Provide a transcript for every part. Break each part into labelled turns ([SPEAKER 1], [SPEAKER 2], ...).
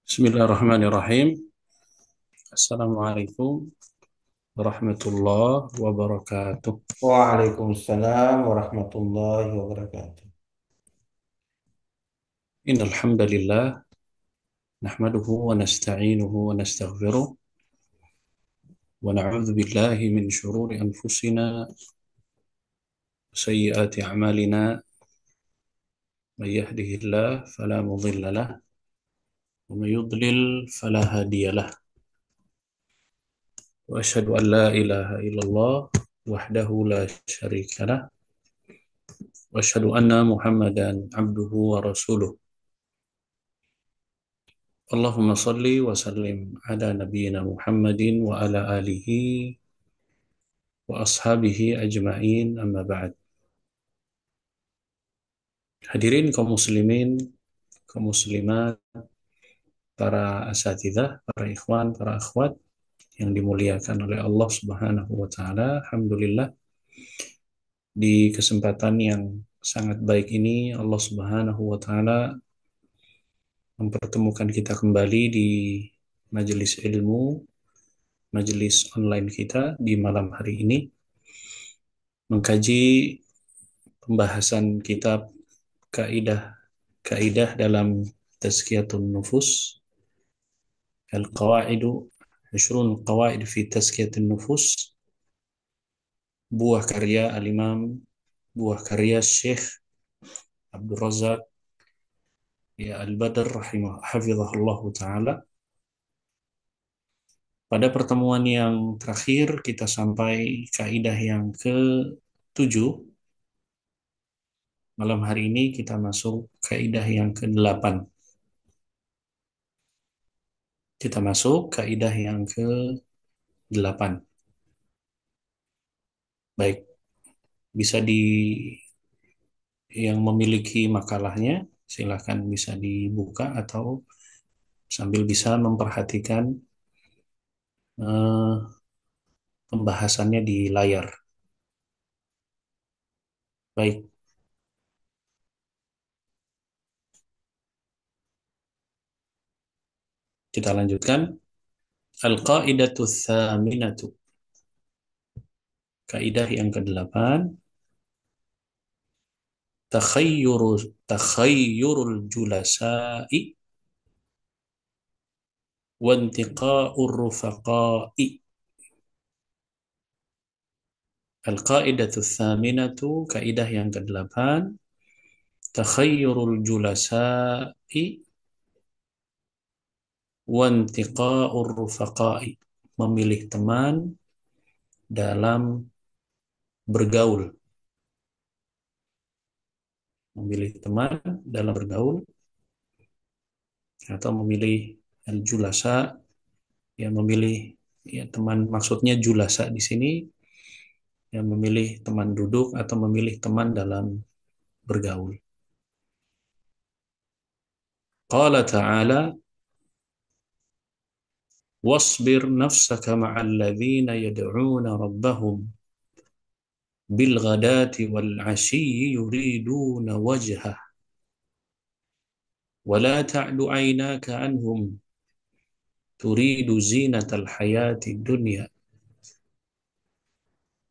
[SPEAKER 1] Bismillahirrahmanirrahim. Assalamualaikum warahmatullahi wabarakatuh.
[SPEAKER 2] Waalaikumsalam warahmatullahi wabarakatuh.
[SPEAKER 1] Innal hamdalillah nahmaduhu wa nasta'inuhu wa nastaghfiruh wa na'udzu billahi min shururi anfusina wa sayyiati a'malina. May yahdihillahu fala mudilla lahu wa may yudlil fala hadiya lahu. Wa asyhadu an la ilaha illallah wahdahu la syarika lahu wa asyhadu anna Muhammadan abduhu wa rasuluh. Allahumma salli wa sallim ala nabiyyina Muhammadin wa ala alihi wa ashabihi ajma'in amma ba'd. Hadirin kaum muslimin, kaum muslimat, para asatidzah, para ikhwan, para akhwat yang dimuliakan oleh Allah Subhanahu wa taala. Alhamdulillah, di kesempatan yang sangat baik ini Allah Subhanahu wa taala mempertemukan kita kembali di majelis ilmu, majelis online kita di malam hari ini mengkaji pembahasan kitab kaidah dalam tazkiyatun nufus, al-qawaidu 20 qawaid fi tazkiyatun nufus, buah karya al-imam, buah karya Syekh Abdul Razak ya Al-Badr hafizahullah taala. Pada pertemuan yang terakhir kita sampai kaidah yang ke-7. Malam hari ini kita masuk kaidah yang ke-8. Kita masuk kaidah yang ke-8. Baik, bisa yang memiliki makalahnya silakan bisa dibuka atau sambil bisa memperhatikan eh, pembahasannya di layar. Baik, kita lanjutkan. Al-qaidatu tsaminatu. Kaidah yang ke-8, takhayyuru takhayyurul julasa'i wa intiqa'ur rufaqa'i. Al-qaidatu tsaminatu, kaidah yang ke-8, takhayyurul julasa'i wantiqa'ur rufaqa'i, memilih teman dalam bergaul, memilih teman dalam bergaul atau memilih al-julasa, yang memilih ya teman, maksudnya julasa di sini yang memilih teman duduk atau memilih teman dalam bergaul. Qala ta'ala wasbir nafsaka ma'al ladzina yad'una rabbahum bil ghadati wal 'ashiyyi yuriduna wajhah wa la ta'du 'ainaka 'anhum turidu zinatal hayati dunya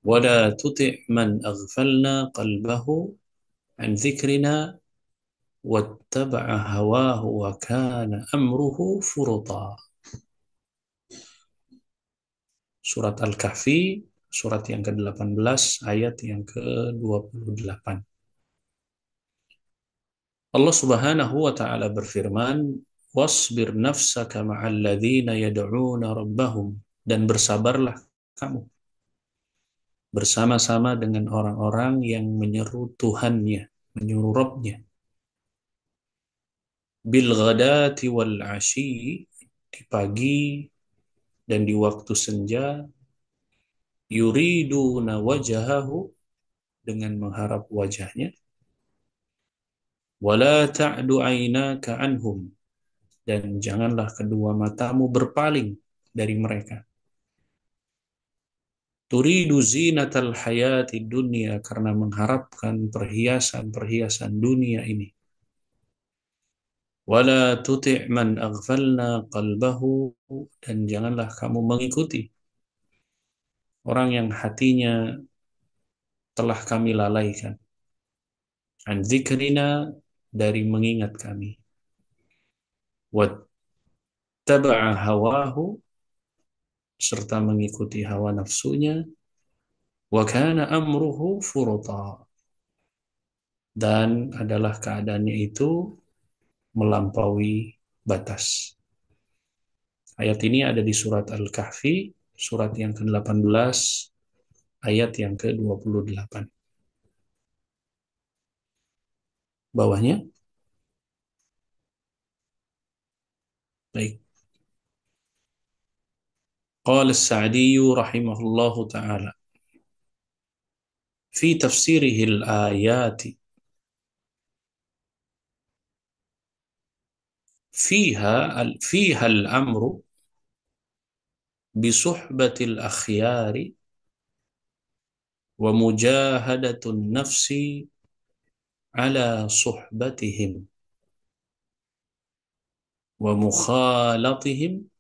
[SPEAKER 1] wa la tuti' man aghfalna qalbahu 'an dzikrina wattaba'a hawahu wa kana amruhu furuta. Surat Al-Kahfi, surat yang ke-18, ayat yang ke-28. Allah Subhanahu wa taala berfirman, "Wasbir nafsaka ma'al ladzina yad'una rabbahum," dan bersabarlah kamu bersama-sama dengan orang-orang yang menyeru Tuhannya, menyeru Rabbnya. Bil ghadati wal 'ashyi, di pagi dan di waktu senja, yuriduna wajahahu, dengan mengharap wajahnya, wala ta'du 'ainaka anhum, dan janganlah kedua matamu berpaling dari mereka. Turidu zinatal hayati dunia, karena mengharapkan perhiasan-perhiasan dunia ini. Wala tuti' man aghfalna qalbahu, dan janganlah kamu mengikuti orang yang hatinya telah kami lalaikan, an dzikrina, dari mengingat kami, wattaba'a hawahu, serta mengikuti hawa nafsunya, wa kana amruhu furuta, dan adalah keadaannya itu melampaui batas. Ayat ini ada di surat Al-Kahfi, surat yang ke-18, ayat yang ke-28. Bawahnya, baik. Qala As-Sa'di rahimahullahu ta'ala fi tafsirihi al-ayati fiha al-amru bisuhbatil akhyari wa mujahadatun nafsi ala suhbatihim wa mukhalatihim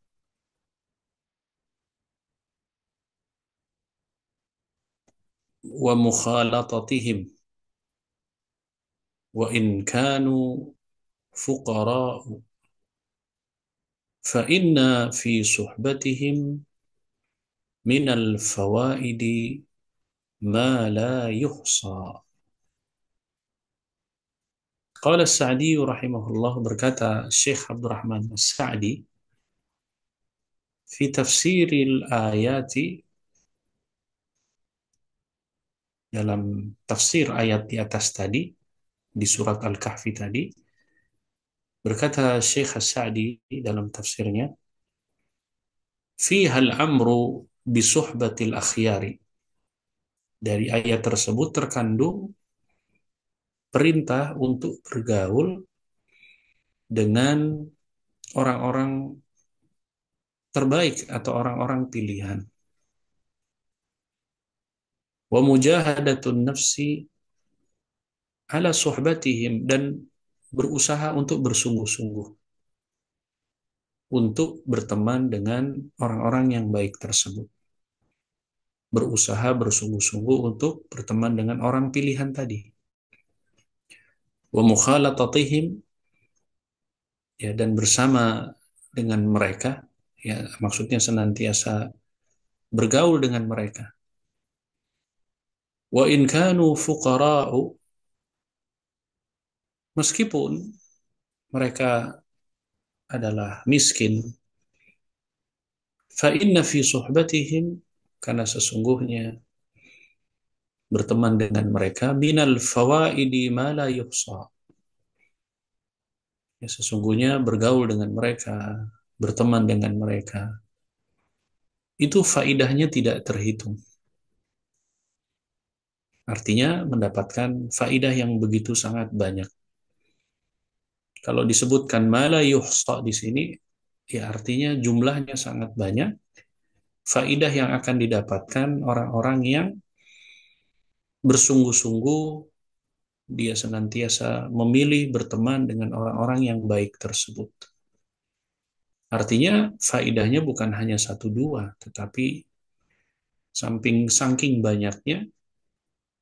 [SPEAKER 1] wa mukhalatatihim wa in kanu fuqara fa inna fi suhbatihim minal fawaidi ma la yuhsa. Qala As-Sa'di rahimahullah, berkata Syekh Abdurrahman As-Sa'di fi tafsiril ayati, dalam tafsir ayat di atas tadi, di surat Al-Kahfi tadi, berkata Syekh As-Sa'di dalam tafsirnya, fihal amru bisuhbatil akhyari, dari ayat tersebut terkandung perintah untuk bergaul dengan orang-orang terbaik atau orang-orang pilihan. Wa mujahadatun nafsi ala suhbatihim, dan berusaha untuk bersungguh-sungguh untuk berteman dengan orang-orang yang baik tersebut. Berusaha bersungguh-sungguh untuk berteman dengan orang pilihan tadi. Wa mukhalatatihim, ya, dan bersama dengan mereka, ya, maksudnya senantiasa bergaul dengan mereka. Wa in kanu fuqara'u, meskipun mereka adalah miskin, fa inna fi suhbatihim, karena sesungguhnya berteman dengan mereka, minal fawaidi ma la yuhsa, ya, sesungguhnya bergaul dengan mereka, berteman dengan mereka, itu faidahnya tidak terhitung. Artinya mendapatkan faidah yang begitu sangat banyak. Kalau disebutkan ma la yuhsa di sini, ya artinya jumlahnya sangat banyak. Faidah yang akan didapatkan orang-orang yang bersungguh-sungguh, dia senantiasa memilih berteman dengan orang-orang yang baik tersebut. Artinya faidahnya bukan hanya satu dua, tetapi saking banyaknya,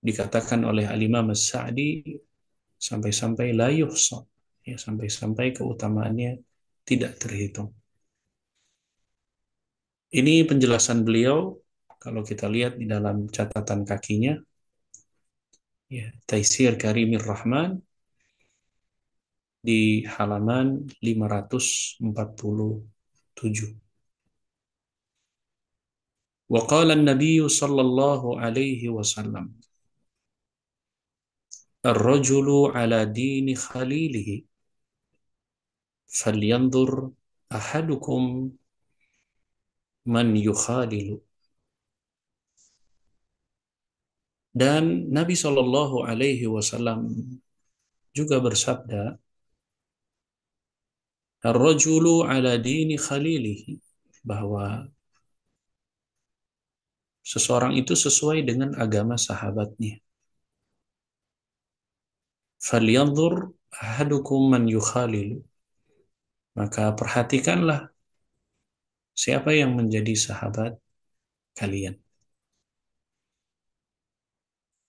[SPEAKER 1] dikatakan oleh Al-Imam As-Sa'di sampai-sampai la yuhsa, ya, sampai-sampai keutamaannya tidak terhitung. Ini penjelasan beliau kalau kita lihat di dalam catatan kakinya, ya, Taisir Karimir Rahman, di halaman 547. Wa qala an-nabiy sallallahu alaihi wasallam, ar-rajulu ala dini khalilihi falyanzur ahadukum man yukhalilu. Dan Nabi sallallahu alaihi wasallam juga bersabda, ar-rajulu ala dini khalilihi, bahwa seseorang itu sesuai dengan agama sahabatnya. Falyanzur ahadukum man yukhalilu, Maka perhatikanlah siapa yang menjadi sahabat kalian.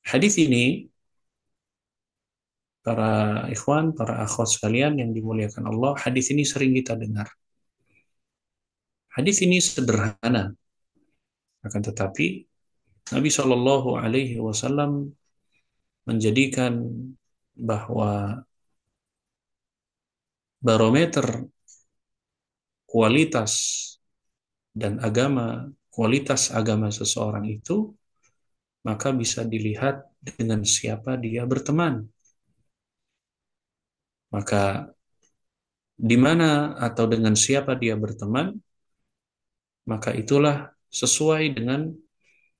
[SPEAKER 1] Hadis ini, para ikhwan, para akhwat sekalian yang dimuliakan Allah, hadis ini sering kita dengar. Hadis ini sederhana, akan tetapi Nabi Shallallahu Alaihi Wasallam menjadikan bahwa barometer kualitas dan kualitas agama seseorang itu, maka bisa dilihat dengan siapa dia berteman. Maka di mana atau dengan siapa dia berteman, maka itulah sesuai dengan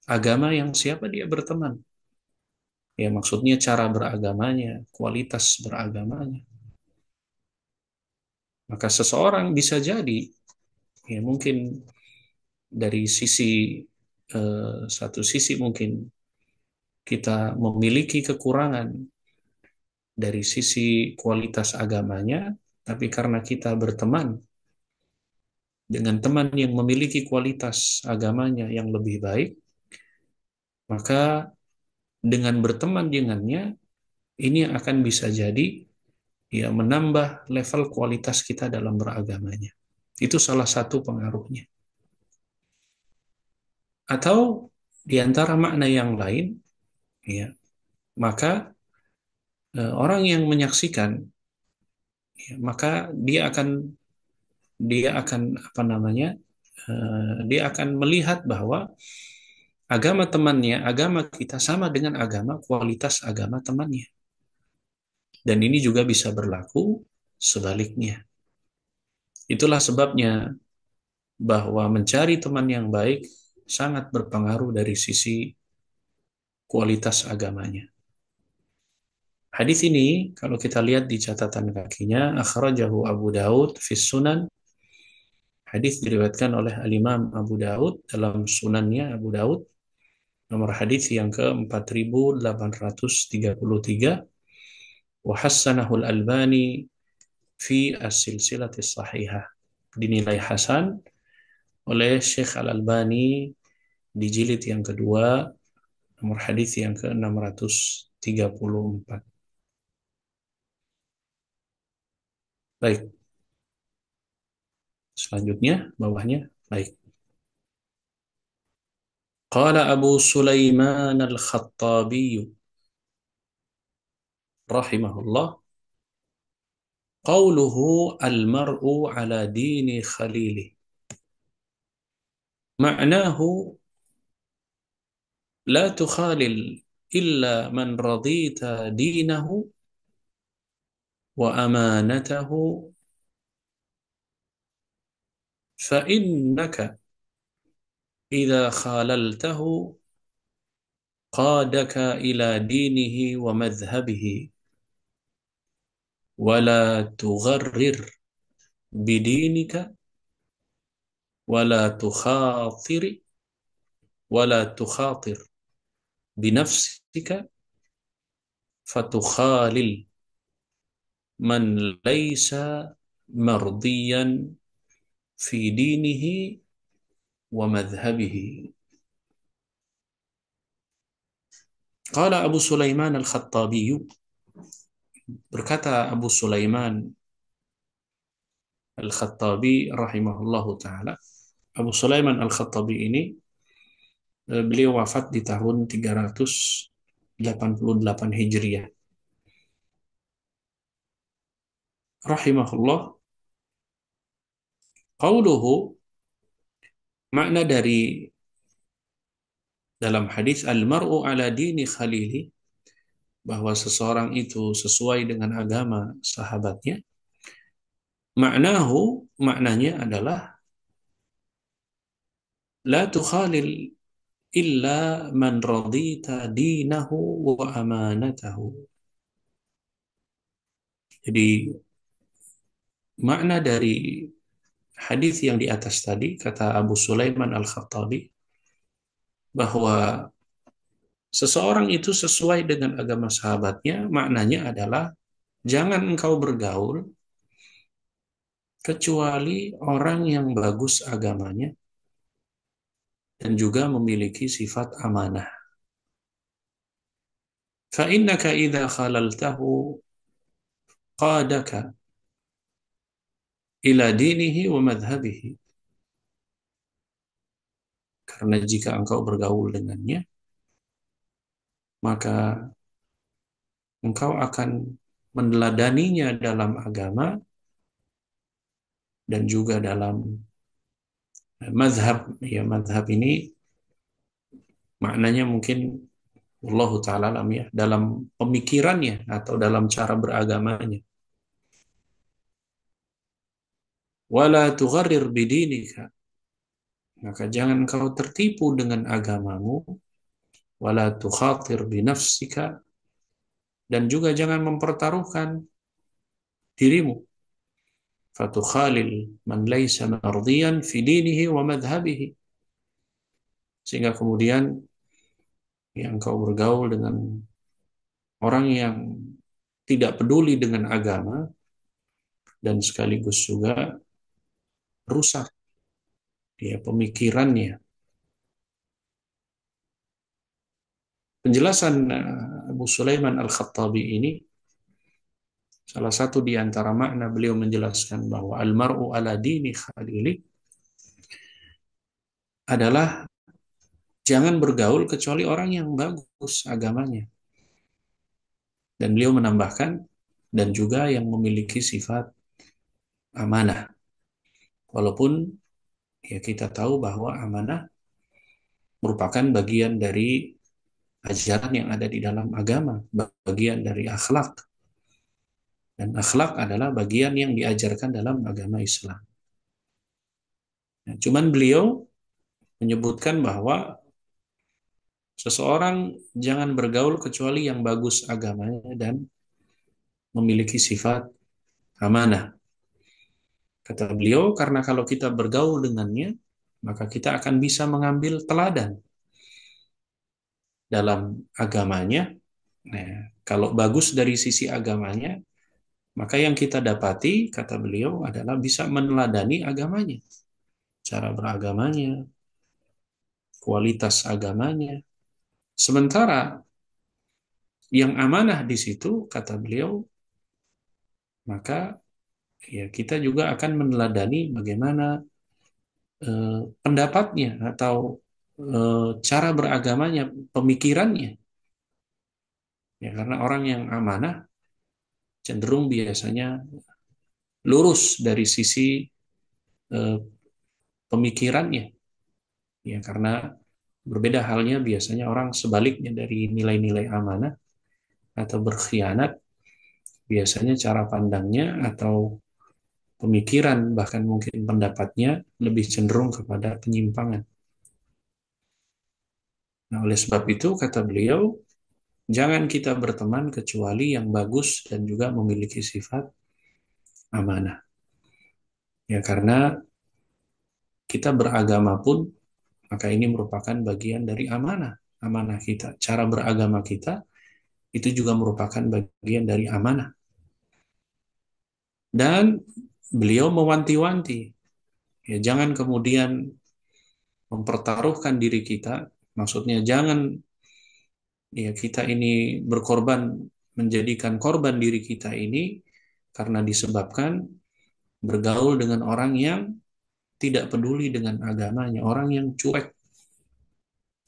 [SPEAKER 1] agama yang siapa dia berteman. Ya, maksudnya cara beragamanya, kualitas beragamanya. Maka seseorang bisa jadi, ya mungkin dari satu sisi mungkin kita memiliki kekurangan dari sisi kualitas agamanya, tapi karena kita berteman dengan teman yang memiliki kualitas agamanya yang lebih baik, maka dengan berteman dengannya, ini akan bisa jadi ya menambah level kualitas kita dalam beragamanya. Itu salah satu pengaruhnya. Atau di antara makna yang lain, ya, maka orang yang menyaksikan, ya, maka dia akan apa namanya? Dia akan melihat bahwa agama temannya, agama kita sama dengan kualitas agama temannya. Dan ini juga bisa berlaku sebaliknya. Itulah sebabnya bahwa mencari teman yang baik sangat berpengaruh dari sisi kualitas agamanya. Hadis ini kalau kita lihat di catatan kakinya, akhrajahu Abu Daud fi Sunan. Hadis diriwayatkan oleh Al-Imam Abu Daud dalam sunannya Abu Daud, nomor hadis yang ke-4833, wa hassanahu Al-Albani fi as-silsilati sahihah. Dinilai hasan oleh Syekh Al-Albani di jilid yang kedua, nomor hadis yang ke-634. Baik, selanjutnya bawahnya. Baik. Qala Abu Sulaiman Al-Khattabi rahimahullah, qawluhu al-mar'u ala dini khalilih. Ma'nahu la tukhalil illa man radita dinahu wa amanatahu fa innaka idza khalaltahu qadaka ila dinihi wa madhhabihi wa la tugharrir bidinika wa la tukhatir binafsika fatukhalil man laysa mardiyan fi dinihi wa madhhabihi. Qala Abu Sulaiman Al-Khattabi, berkata Abu Sulaiman Al-Khattabi rahimahullahu taala. Abu Sulaiman Al-Khattabi ini beliau wafat di tahun 388 Hijriah. Rahimahullah. Qauluhu, makna dari dalam hadis al-mar'u ala dini khalili, bahwa seseorang itu sesuai dengan agama sahabatnya. Maknanya adalah la tukhalil illa man radita dinahu wa amanatahu. Jadi makna dari hadis yang di atas tadi, kata Abu Sulaiman Al-Khattabi, bahwa seseorang itu sesuai dengan agama sahabatnya, maknanya adalah jangan engkau bergaul kecuali orang yang bagus agamanya dan juga memiliki sifat amanah. فَإِنَّكَ إِذَا خَلَلْتَهُ قَادَكَ إِلَى دِينِهِ وَمَذْهَبِهِ. Karena jika engkau bergaul dengannya, maka engkau akan meneladaninya dalam agama dan juga dalam mazhab. Ya, mazhab ini maknanya mungkin Allah Ta'ala alam ya, dalam pemikirannya atau dalam cara beragamanya. Wala tugharrir bidinika, maka jangan kau tertipu dengan agamamu. Wala tukhatir binafsika, dan juga jangan mempertaruhkan dirimu. Fatukhalil man laysa mardiyan fi dinihi wa madhhabihi, sehingga kemudian yang kau bergaul dengan orang yang tidak peduli dengan agama dan sekaligus juga rusak ya pemikirannya. Penjelasan Abu Sulaiman Al-Khattabi ini, salah satu di antara makna beliau menjelaskan bahwa al-mar'u ala dini khalili adalah jangan bergaul kecuali orang yang bagus agamanya. Dan beliau menambahkan, dan juga yang memiliki sifat amanah. Walaupun ya kita tahu bahwa amanah merupakan bagian dari ajaran yang ada di dalam agama, bagian dari akhlak. Dan akhlak adalah bagian yang diajarkan dalam agama Islam. Nah, cuman beliau menyebutkan bahwa seseorang jangan bergaul kecuali yang bagus agamanya dan memiliki sifat amanah. Kata beliau, karena kalau kita bergaul dengannya, maka kita akan bisa mengambil teladan dalam agamanya. Nah, kalau bagus dari sisi agamanya, maka yang kita dapati, kata beliau, adalah bisa meneladani agamanya, cara beragamanya, kualitas agamanya. Sementara yang amanah di situ, kata beliau, maka ya kita juga akan meneladani bagaimana pendapatnya atau cara beragamanya, pemikirannya. Ya, karena orang yang amanah cenderung biasanya lurus dari sisi eh, pemikirannya. Ya, karena berbeda halnya biasanya orang sebaliknya dari nilai-nilai amanah atau berkhianat, biasanya cara pandangnya atau pemikiran bahkan mungkin pendapatnya lebih cenderung kepada penyimpangan. Nah, oleh sebab itu kata beliau, jangan kita berteman kecuali yang bagus dan juga memiliki sifat amanah. Ya, karena kita beragama pun, maka ini merupakan bagian dari amanah. Amanah kita, cara beragama kita, itu juga merupakan bagian dari amanah. Dan beliau mewanti-wanti, ya jangan kemudian mempertaruhkan diri kita, maksudnya jangan ya kita ini berkorban, menjadikan korban diri kita ini karena disebabkan bergaul dengan orang yang tidak peduli dengan agamanya, orang yang cuek,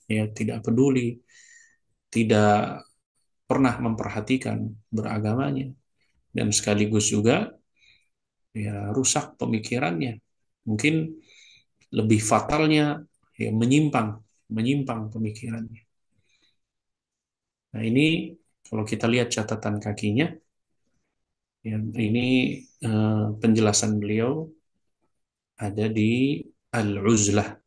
[SPEAKER 1] ya tidak peduli, tidak pernah memperhatikan beragamanya, dan sekaligus juga ya rusak pemikirannya. Mungkin lebih fatalnya ya menyimpang pemikirannya. Nah, ini kalau kita lihat catatan kakinya, ya, ini penjelasan beliau ada di Al-Uzlah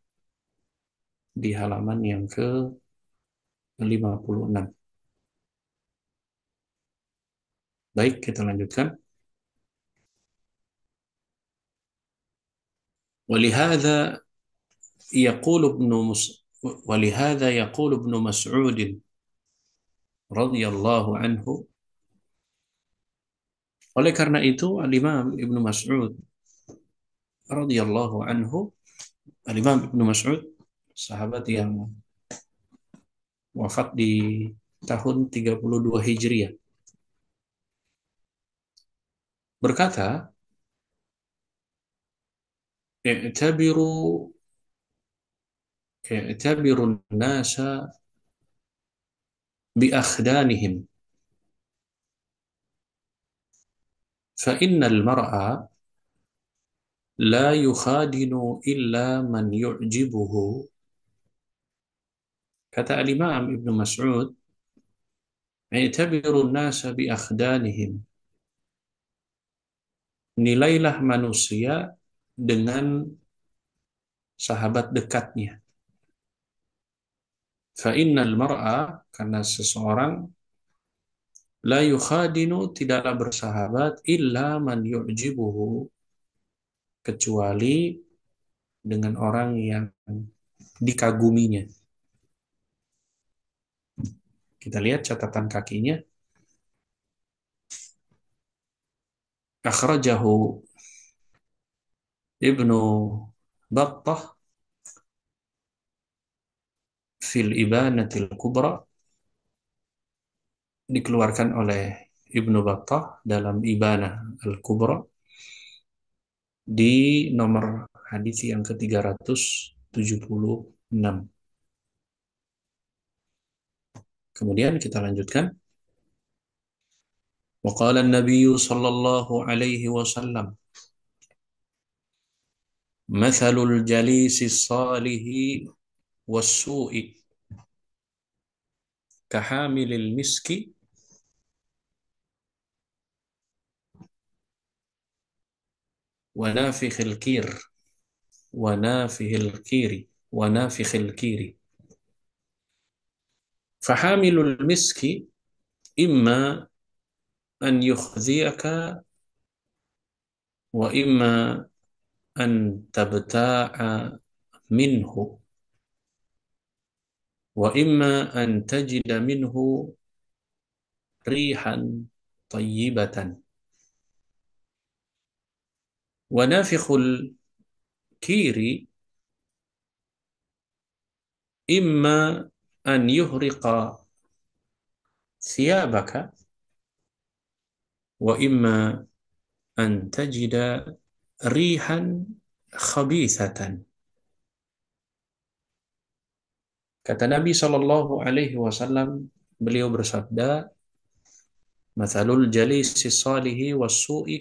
[SPEAKER 1] di halaman yang ke-56. Baik, kita lanjutkan. ولهذا يقول ابن ولهذا يقول ابن مسعود رضي الله عنه. Oleh karena itu, Al-Imam Ibnu Mas'ud radhiyallahu anhu, Al-Imam Ibnu Mas'ud, sahabat yang wafat di tahun 32 Hijriah, berkata, "I'tabiru i'tabiru an-nasa bi akhdanihim, fa innal mar'a la yukhadinu illa man yu'jibuhu." Kata Al-Imam Ibnu Mas'ud, "I'tabiru an-nasa bi akhdanihim." Nilailah manusia dengan sahabat dekatnya. Fa innal mar'a, karena seseorang, la yukhadinu, tidaklah bersahabat, illa man yu'jibuhu, kecuali dengan orang yang dikaguminya. Kita lihat catatan kakinya. Akhrajahu Ibnu Battah fil Ibanatil Kubra, dikeluarkan oleh Ibnu Battah dalam Ibanah Al-Kubra di nomor hadis yang ke-376. Kemudian kita lanjutkan. Wa qala an-nabiy sallallahu alaihi wasallam, "Mathalul jalisi salihi was-su'i kahamilil miski wa nafikhil kir wa nafikhil kiri wa nafikhil kiri. Fahamilul miski imma an yukhziyaka wa imma an tabta'a minhu wa imma an tajida minhu rihan tayyibatan. Wa nafikhul kiri imma an yuhriqa thiyabaka wa imma an tajida rihan khabithatan." Kata Nabi Shallallahu Alaihi Wasallam, beliau bersabda, "Mathalul jalisi salihi was-su'i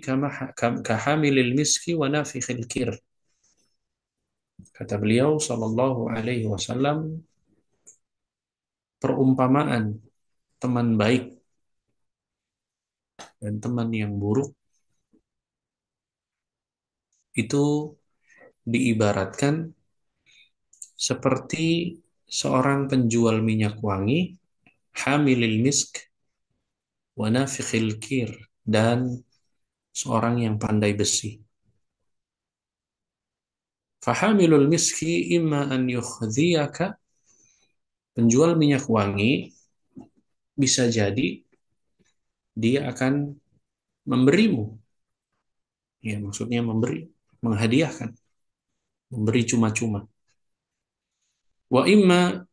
[SPEAKER 1] kahamilil miski wa nafikhil kir." Kata beliau Shallallahu Alaihi Wasallam, perumpamaan teman baik dan teman yang buruk itu diibaratkan seperti seorang penjual minyak wangi, hamilil misk wa nafikhil kir, dan seorang yang pandai besi. Fahamilul miski imma an yukhdhiyaka, penjual minyak wangi bisa jadi dia akan memberimu, ya maksudnya memberi, menghadiahkan, memberi cuma-cuma. Wa imma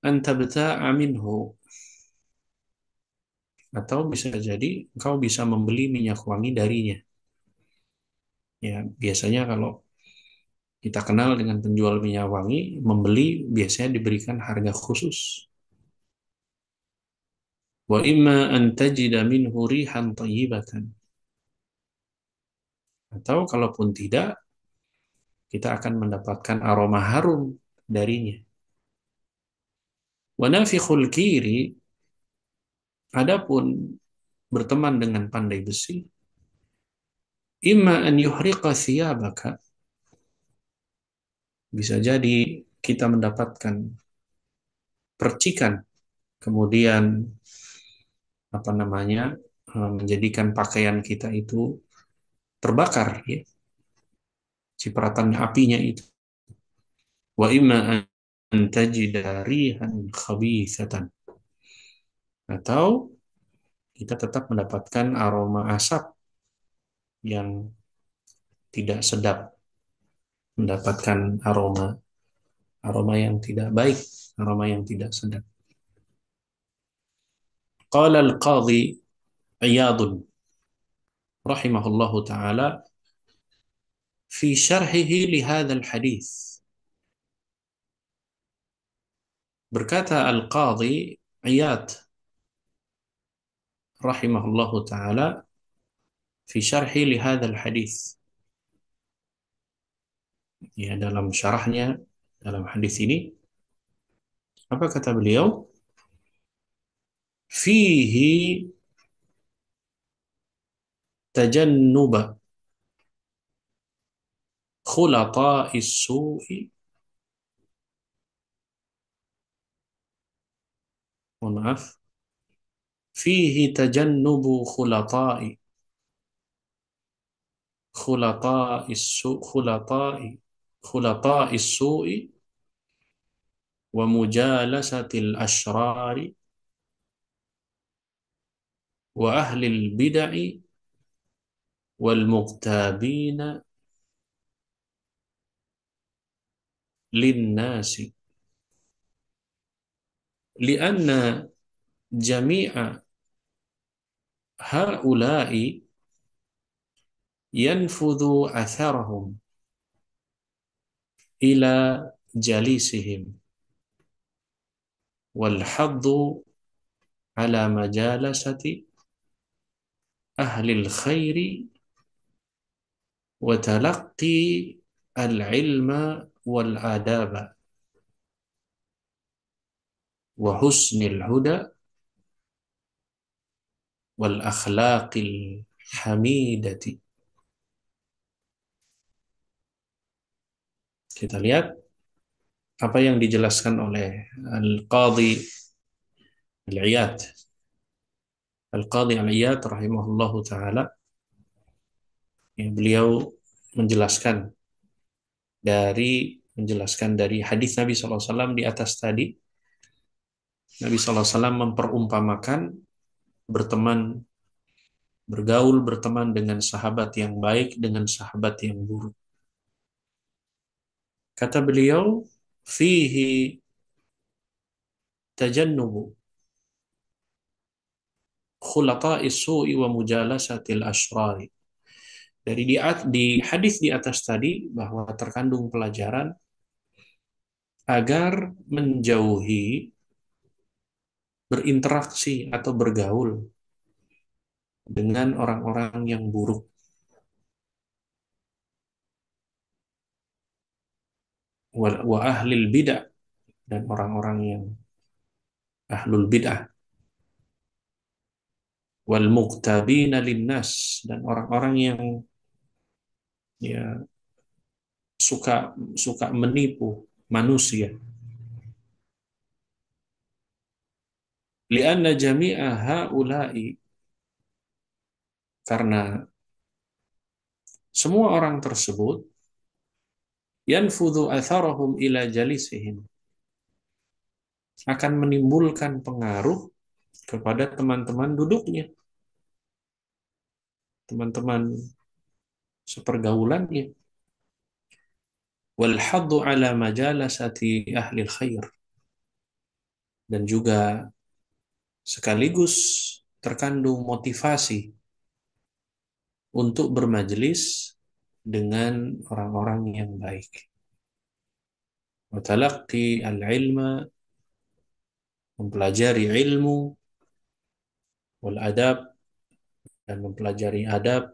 [SPEAKER 1] an tabta'a minhu, atau bisa jadi engkau bisa membeli minyak wangi darinya. Ya, biasanya kalau kita kenal dengan penjual minyak wangi, membeli biasanya diberikan harga khusus. Wa imma an tajida minhu rihan tayyibatan, atau kalaupun tidak, kita akan mendapatkan aroma harum darinya. Wa nafikhul kiri, adapun berteman dengan pandai besi, imma an yuhriqa thiyabaka, bisa jadi kita mendapatkan percikan, kemudian menjadikan pakaian kita itu terbakar, ya, cipratan apinya itu. Wa imma an tajida rihan khabithatan, atau kita tetap mendapatkan aroma asap yang tidak sedap, mendapatkan aroma aroma yang tidak baik, aroma yang tidak sedap. Qala al-Qadhi Iyad rahimahullahu taala fi syarhihi li hadzal hadits. Berkata Al-Qadhi Iyad rahimahullahu taala fi syarhi li hadzal hadits. Ya, dalam syarahnya dalam hadis ini apa kata beliau? Fihi tajannuba khulata'i su'i, mohon maaf, fihi tajannubu khulata'i su'i wa mujalasatil ashrari wa ahlil bid'i wal mughtabina linnasi lianna jami'a haula'i yanfudhu atharahum ila jalisihim wal haddu ala majalasati ahlil khairi wa talaqqi al-ilma wal adaba wa husnil huda wal akhlaqil hamidati. Kita lihat apa yang dijelaskan oleh Al-Qadhi Al-Iyad. Al-Qadhi Al-Iyad rahimahullahu taala, ya, beliau menjelaskan dari hadis Nabi SAW di atas tadi. Nabi SAW memperumpamakan berteman, bergaul, berteman dengan sahabat yang baik dengan sahabat yang buruk. Kata beliau, fihi tajannubu khulata'i su'i wa mujalasatil ashrari. Di hadis di atas tadi bahwa terkandung pelajaran agar menjauhi berinteraksi atau bergaul dengan orang-orang yang buruk, wa ahlil bid'ah, dan orang-orang yang ahlul bid'ah, wal muqtabina linnas, dan orang-orang yang, ya, suka suka menipu manusia. Lianna jami'a haula'i, karena semua orang tersebut, yanfudhu atharahum ila jalisihim, akan menimbulkan pengaruh kepada teman-teman duduknya, teman-teman sepergaulannya. Wal haddu ala majalasati ahli khair, dan juga sekaligus terkandung motivasi untuk bermajelis dengan orang-orang yang baik. Wa talaqqi al-ilma, mempelajari ilmu, wal adab, dan mempelajari adab,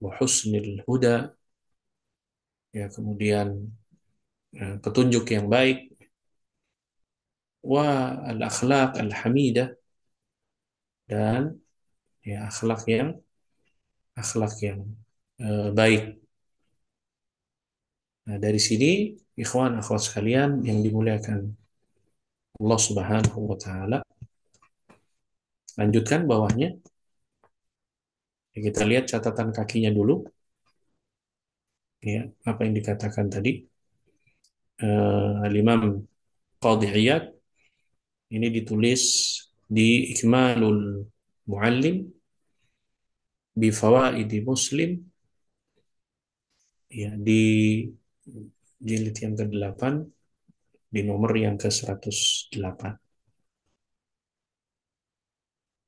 [SPEAKER 1] wa husnil huda, ya, kemudian petunjuk yang baik, wa al-akhlaq al-hamidah, dan, ya, akhlak yang baik. Nah, dari sini, ikhwan akhwat sekalian yang dimuliakan Allah Subhanahu wa taala, lanjutkan bawahnya. Ya, kita lihat catatan kakinya dulu. Ya, apa yang dikatakan tadi. Al-Imam Qadhi Iyad ini ditulis di Ikmalul Muallim bi Fawaidi Muslim ya di jilid yang ke-8 di nomor yang ke-108.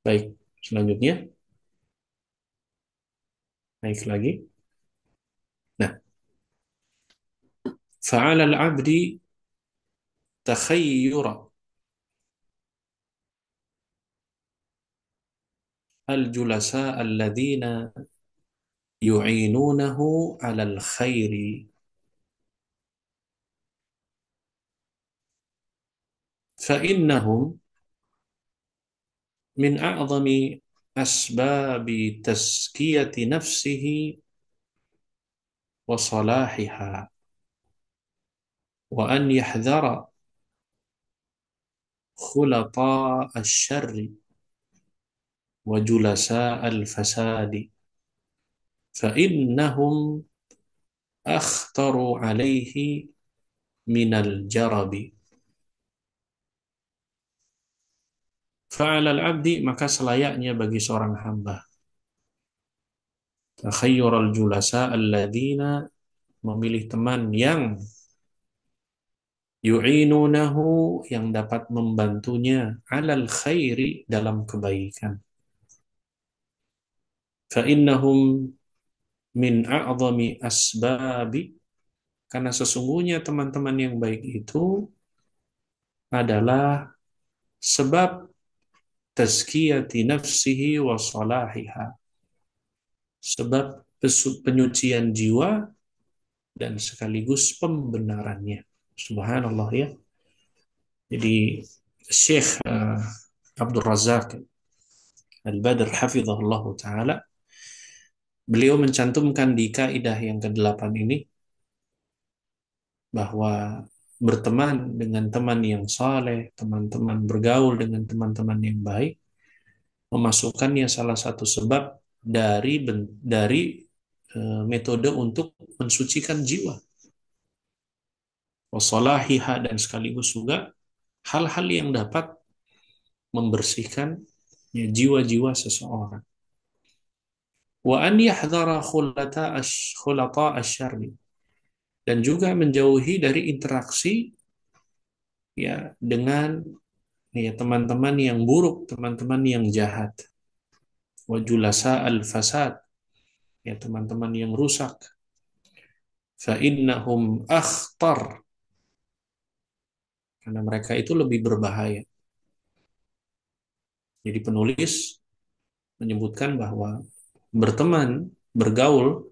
[SPEAKER 1] Baik, selanjutnya naik lagi. Nah, fa'ala al-'abdi takhayyura al-julasa alladhina yu'inunahu 'ala al-khairi fa'innahum min a'zami asbabi tazkiyati nafsihi wa salahiha wa an yahdhara khulata asy-syarri wa julasa al-fasadi fa innahum akhtaru alaihi minal jarabi. Fa'alal abdi, maka selayaknya bagi seorang hamba takhayyural julasa alladzina, memilih teman yang yu'inunahu, yang dapat membantunya alal khairi, dalam kebaikan. Fa innahum min a'zami asbabi, karena sesungguhnya teman-teman yang baik itu adalah sebab tazkiyati nafsihi wa salahiha, sebab penyucian jiwa dan sekaligus pembenarannya. Subhanallah ya. Jadi Syekh Abdul Razak Al-Badr hafizahullah ta'ala, beliau mencantumkan di kaidah yang ke-8 ini bahwa berteman dengan teman yang saleh, teman-teman bergaul dengan teman-teman yang baik, memasukkannya salah satu sebab dari metode untuk mensucikan jiwa, wasalahiha, dan sekaligus juga hal-hal yang dapat membersihkan ya, jiwa-jiwa seseorang. Wa an yahdhara khulata asyarri, dan juga menjauhi dari interaksi ya dengan ya teman-teman yang buruk, teman-teman yang jahat. Wa julasa al-fasad, ya teman-teman yang rusak. Fa innahum akhtar, karena mereka itu lebih berbahaya. Jadi penulis menyebutkan bahwa berteman, bergaul,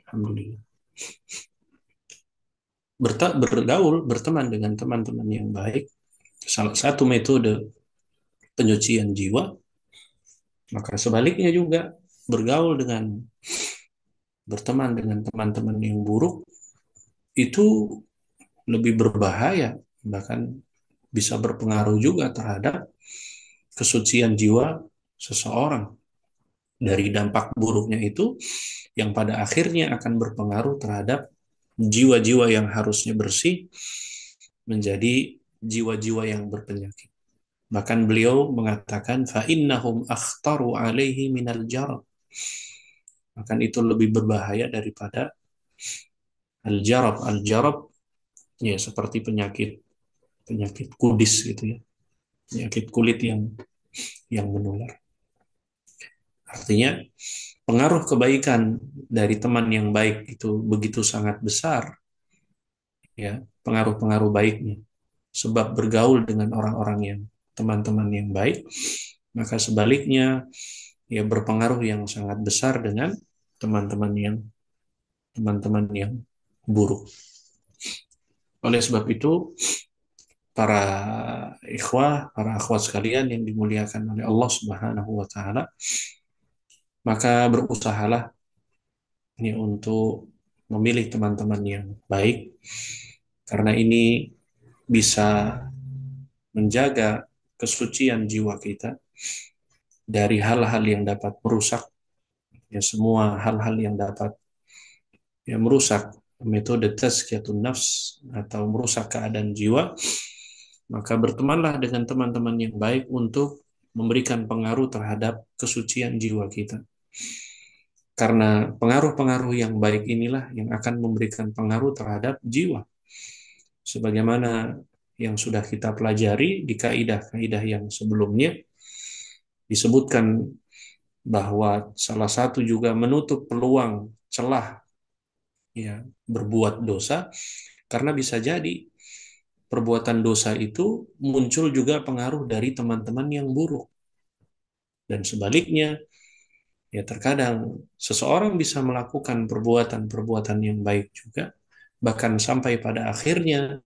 [SPEAKER 1] alhamdulillah, bergaul, berteman dengan teman-teman yang baik, salah satu metode penyucian jiwa. Maka sebaliknya juga, berteman dengan teman-teman yang buruk itu lebih berbahaya, bahkan bisa berpengaruh juga terhadap kesucian jiwa seseorang. Dari dampak buruknya itu, yang pada akhirnya akan berpengaruh terhadap jiwa-jiwa yang harusnya bersih menjadi jiwa-jiwa yang berpenyakit. Bahkan beliau mengatakan fa innahum akhtaru alaihi minal jarab, bahkan itu lebih berbahaya daripada al-jarab. Al-jarab ya seperti penyakit penyakit kudis gitu ya, penyakit kulit yang menular. Artinya pengaruh kebaikan dari teman yang baik itu begitu sangat besar ya, pengaruh-pengaruh baiknya, sebab bergaul dengan orang-orang yang teman-teman yang baik, maka sebaliknya ya berpengaruh yang sangat besar dengan teman-teman yang buruk. Oleh sebab itu, para ikhwah, para akhwat sekalian yang dimuliakan oleh Allah Subhanahu wa taala, maka berusahalah ini untuk memilih teman-teman yang baik, karena ini bisa menjaga kesucian jiwa kita dari hal-hal yang dapat merusak, ya semua hal-hal yang dapat ya merusak metode tazkiyatun nafs atau merusak keadaan jiwa. Maka bertemanlah dengan teman-teman yang baik untuk memberikan pengaruh terhadap kesucian jiwa kita. Karena pengaruh-pengaruh yang baik inilah yang akan memberikan pengaruh terhadap jiwa. Sebagaimana yang sudah kita pelajari di kaidah-kaidah yang sebelumnya, disebutkan bahwa salah satu juga menutup peluang celah ya berbuat dosa, karena bisa jadi perbuatan dosa itu muncul juga pengaruh dari teman-teman yang buruk. Dan sebaliknya, ya terkadang seseorang bisa melakukan perbuatan-perbuatan yang baik juga, bahkan sampai pada akhirnya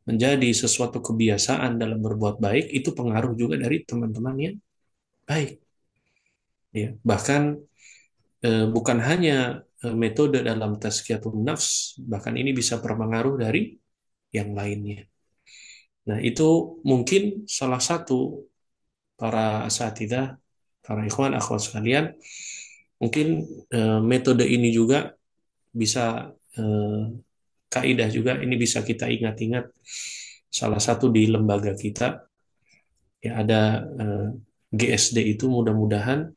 [SPEAKER 1] menjadi sesuatu kebiasaan dalam berbuat baik, itu pengaruh juga dari teman-teman yang baik. Ya, bahkan bukan hanya metode dalam tazkiyatun nafs, bahkan ini bisa berpengaruh dari yang lainnya. Nah, itu mungkin salah satu para asatidzah, para ikhwan akhwat sekalian, mungkin metode ini juga bisa kaidah juga ini bisa kita ingat-ingat. Salah satu di lembaga kita ya ada GSD, itu mudah-mudahan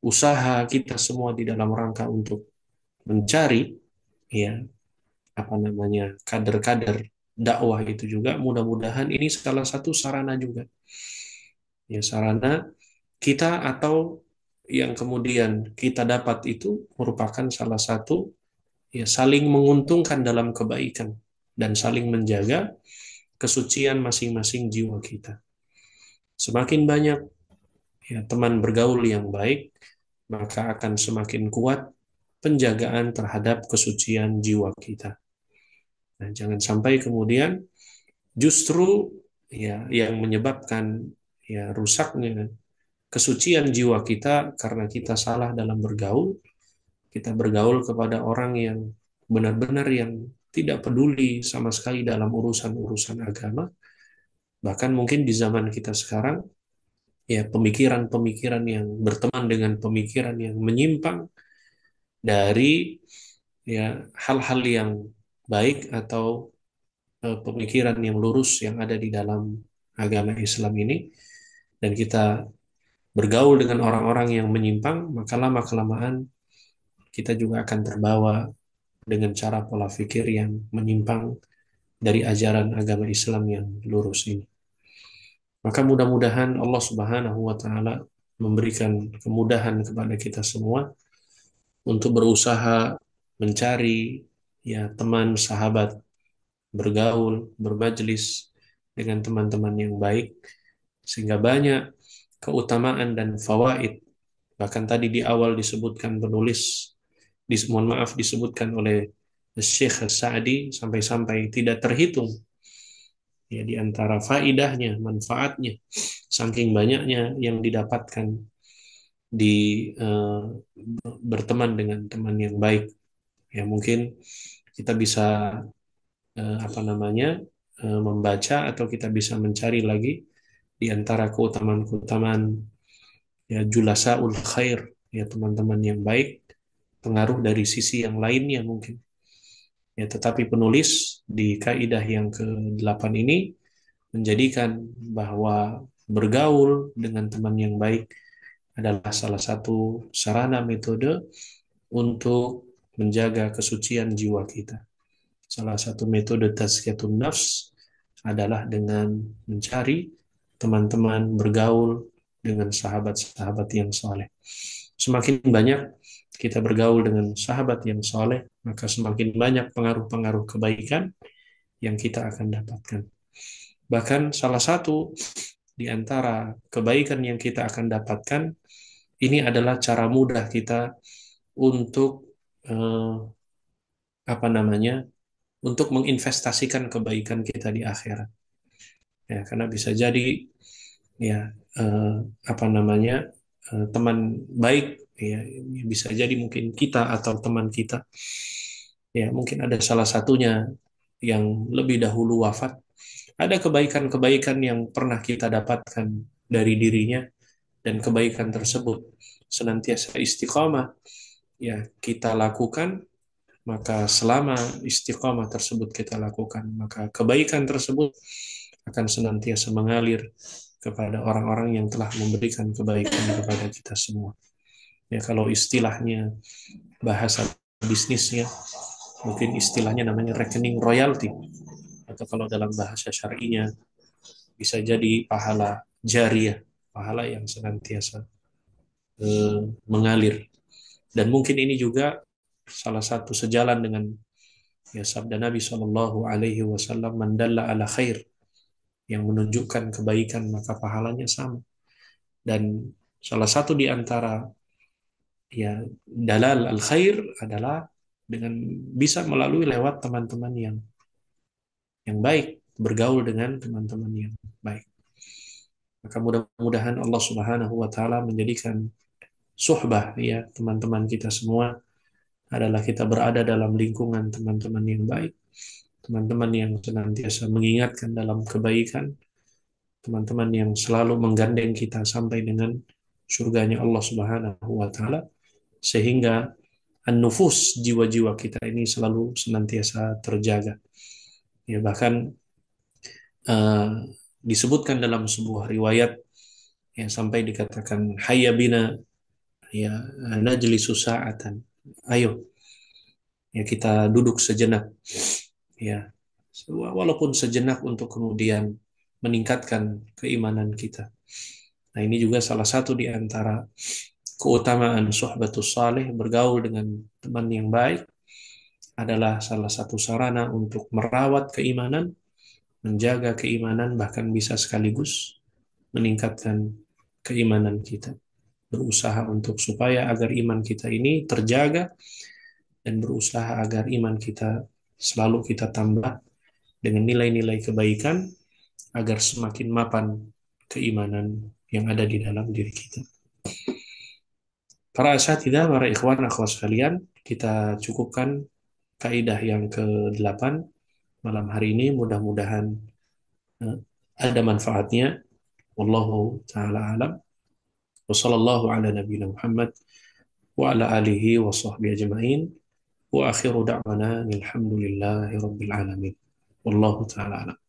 [SPEAKER 1] usaha kita semua di dalam rangka untuk mencari ya apa namanya kader-kader dakwah itu juga mudah-mudahan ini salah satu sarana juga, ya sarana kita atau yang kemudian kita dapat itu merupakan salah satu ya saling menguntungkan dalam kebaikan dan saling menjaga kesucian masing-masing jiwa kita. Semakin banyak ya teman bergaul yang baik, maka akan semakin kuat penjagaan terhadap kesucian jiwa kita. Nah, jangan sampai kemudian justru ya yang menyebabkan ya rusaknya kesucian jiwa kita karena kita salah dalam bergaul, kita bergaul kepada orang yang benar-benar yang tidak peduli sama sekali dalam urusan-urusan agama. Bahkan mungkin di zaman kita sekarang, ya pemikiran-pemikiran yang berteman dengan pemikiran yang menyimpang dari ya hal-hal yang baik atau pemikiran yang lurus yang ada di dalam agama Islam ini, dan kita bergaul dengan orang-orang yang menyimpang, maka lama-kelamaan kita juga akan terbawa dengan cara pola pikir yang menyimpang dari ajaran agama Islam yang lurus ini. Maka mudah-mudahan Allah Subhanahu wa taala memberikan kemudahan kepada kita semua untuk berusaha mencari ya teman, sahabat, bergaul, bermajlis dengan teman-teman yang baik sehingga banyak keutamaan dan fawaid. Bahkan tadi di awal disebutkan penulis, mohon maaf disebutkan oleh Syekh Sa'di sampai-sampai tidak terhitung ya di antara faidahnya, manfaatnya, saking banyaknya yang didapatkan di eh, berteman dengan teman yang baik. Ya mungkin kita bisa apa namanya membaca atau kita bisa mencari lagi di antara keutamaan-keutamaan ya julasaul khair, ya teman-teman yang baik, pengaruh dari sisi yang lainnya mungkin. Ya, tetapi penulis di kaidah yang ke-8 ini menjadikan bahwa bergaul dengan teman yang baik adalah salah satu sarana metode untuk menjaga kesucian jiwa kita. Salah satu metode tazkiyatun nafs adalah dengan mencari teman-teman bergaul dengan sahabat-sahabat yang soleh. Semakin banyak kita bergaul dengan sahabat yang soleh, maka semakin banyak pengaruh-pengaruh kebaikan yang kita akan dapatkan. Bahkan salah satu di antara kebaikan yang kita akan dapatkan, ini adalah cara mudah kita untuk apa namanya, untuk menginvestasikan kebaikan kita di akhirat. Ya, karena bisa jadi ya eh, apa namanya teman baik ya bisa jadi mungkin kita atau teman kita ya mungkin ada salah satunya yang lebih dahulu wafat, ada kebaikan-kebaikan yang pernah kita dapatkan dari dirinya, dan kebaikan tersebut senantiasa istiqamah ya kita lakukan, maka selama istiqamah tersebut kita lakukan, maka kebaikan tersebut akan senantiasa mengalir kepada orang-orang yang telah memberikan kebaikan kepada kita semua. Ya, kalau istilahnya bahasa bisnisnya, mungkin istilahnya namanya rekening royalti, atau kalau dalam bahasa syar'inya bisa jadi pahala jariyah, pahala yang senantiasa mengalir. Dan mungkin ini juga salah satu sejalan dengan ya sabda Nabi Shallallahu Alaihi Wasallam, "Mandalla ala khair", yang menunjukkan kebaikan maka pahalanya sama. Dan salah satu di antara ya dalal al khair adalah dengan bisa melalui lewat teman-teman yang baik, bergaul dengan teman-teman yang baik. Maka mudah-mudahan Allah Subhanahu wa taala menjadikan suhbah ya teman-teman kita semua adalah kita berada dalam lingkungan teman-teman yang baik, teman-teman yang senantiasa mengingatkan dalam kebaikan, teman-teman yang selalu menggandeng kita sampai dengan surganya Allah Subhanahu wa taala, sehingga an-nufus, jiwa-jiwa kita ini selalu senantiasa terjaga. Ya, bahkan uh, disebutkan dalam sebuah riwayat yang sampai dikatakan hayya bina ya najlisu sa'atan. Ayo ya kita duduk sejenak ya walaupun sejenak untuk kemudian meningkatkan keimanan kita. Nah, ini juga salah satu di antara keutamaan suhbatus salih, bergaul dengan teman yang baik adalah salah satu sarana untuk merawat keimanan, menjaga keimanan, bahkan bisa sekaligus meningkatkan keimanan kita. Berusaha untuk supaya agar iman kita ini terjaga dan berusaha agar iman kita selalu kita tambah dengan nilai-nilai kebaikan agar semakin mapan keimanan yang ada di dalam diri kita. Para asatidzah, para ikhwan, akhwat sekalian, kita cukupkan kaidah yang ke-8 malam hari ini. Mudah-mudahan ada manfaatnya. Wallahu taala alam. Wa sallallahu ala nabiyina Muhammad wa ala alihi wa sahbihi ajma'in. Wa akhiru da'wana alhamdulillahi rabbil alamin. Wallahu taala alam.